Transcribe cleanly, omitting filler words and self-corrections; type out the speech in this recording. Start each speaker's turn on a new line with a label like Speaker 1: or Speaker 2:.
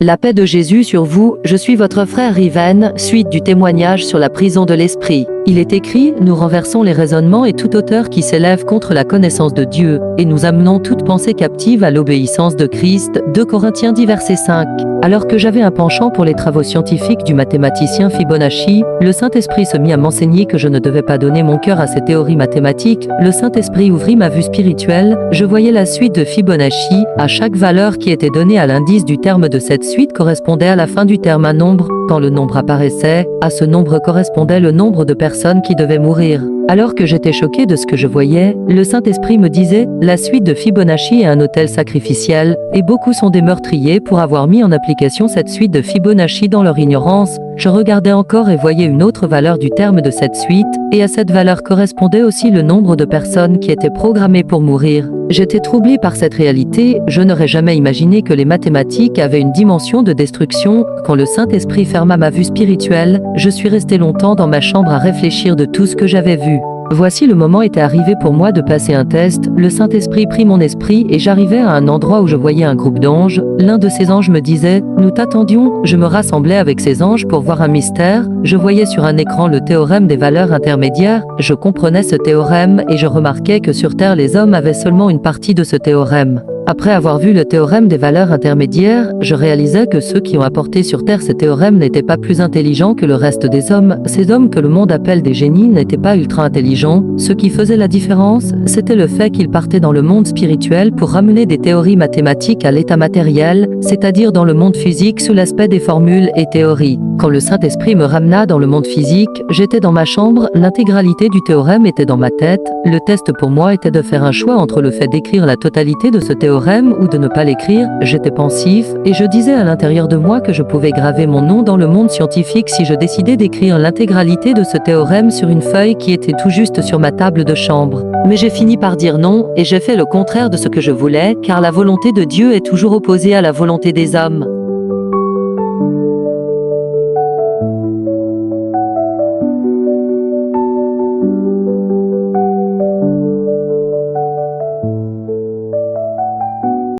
Speaker 1: La paix de Jésus sur vous, je suis votre frère Riven, suite du témoignage sur la prison de l'esprit. Il est écrit, nous renversons les raisonnements et toute hauteur qui s'élève contre la connaissance de Dieu, et nous amenons toute pensée captive à l'obéissance de Christ. 2 Corinthiens 10 verset 5. Alors que j'avais un penchant pour les travaux scientifiques du mathématicien Fibonacci, le Saint-Esprit se mit à m'enseigner que je ne devais pas donner mon cœur à ces théories mathématiques. Le Saint-Esprit ouvrit ma vue spirituelle, je voyais la suite de Fibonacci, à chaque valeur qui était donnée à l'indice du terme de cette suite correspondait à la fin du terme un nombre. Quand le nombre apparaissait, à ce nombre correspondait le nombre de personnes qui devaient mourir. Alors que j'étais choqué de ce que je voyais, le Saint-Esprit me disait, la suite de Fibonacci est un autel sacrificiel, et beaucoup sont des meurtriers pour avoir mis en application cette suite de Fibonacci dans leur ignorance. Je regardais encore et voyais une autre valeur du terme de cette suite, et à cette valeur correspondait aussi le nombre de personnes qui étaient programmées pour mourir. J'étais troublé par cette réalité, je n'aurais jamais imaginé que les mathématiques avaient une dimension de destruction. Quand le Saint-Esprit ferma ma vue spirituelle, je suis resté longtemps dans ma chambre à réfléchir de tout ce que j'avais vu. Voici le moment était arrivé pour moi de passer un test, le Saint-Esprit prit mon esprit et j'arrivais à un endroit où je voyais un groupe d'anges. L'un de ces anges me disait, nous t'attendions, je me rassemblais avec ces anges pour voir un mystère, je voyais sur un écran le théorème des valeurs intermédiaires, je comprenais ce théorème et je remarquais que sur Terre les hommes avaient seulement une partie de ce théorème. Après avoir vu le théorème des valeurs intermédiaires, je réalisais que ceux qui ont apporté sur Terre ces théorèmes n'étaient pas plus intelligents que le reste des hommes. Ces hommes que le monde appelle des génies n'étaient pas ultra intelligents. Ce qui faisait la différence, c'était le fait qu'ils partaient dans le monde spirituel pour ramener des théories mathématiques à l'état matériel, c'est-à-dire dans le monde physique sous l'aspect des formules et théories. Quand le Saint-Esprit me ramena dans le monde physique, j'étais dans ma chambre, l'intégralité du théorème était dans ma tête. Le test pour moi était de faire un choix entre le fait d'écrire la totalité de ce théorème ou de ne pas l'écrire. J'étais pensif et je disais à l'intérieur de moi que je pouvais graver mon nom dans le monde scientifique si je décidais d'écrire l'intégralité de ce théorème sur une feuille qui était tout juste sur ma table de chambre. Mais j'ai fini par dire non et j'ai fait le contraire de ce que je voulais car la volonté de Dieu est toujours opposée à la volonté des hommes.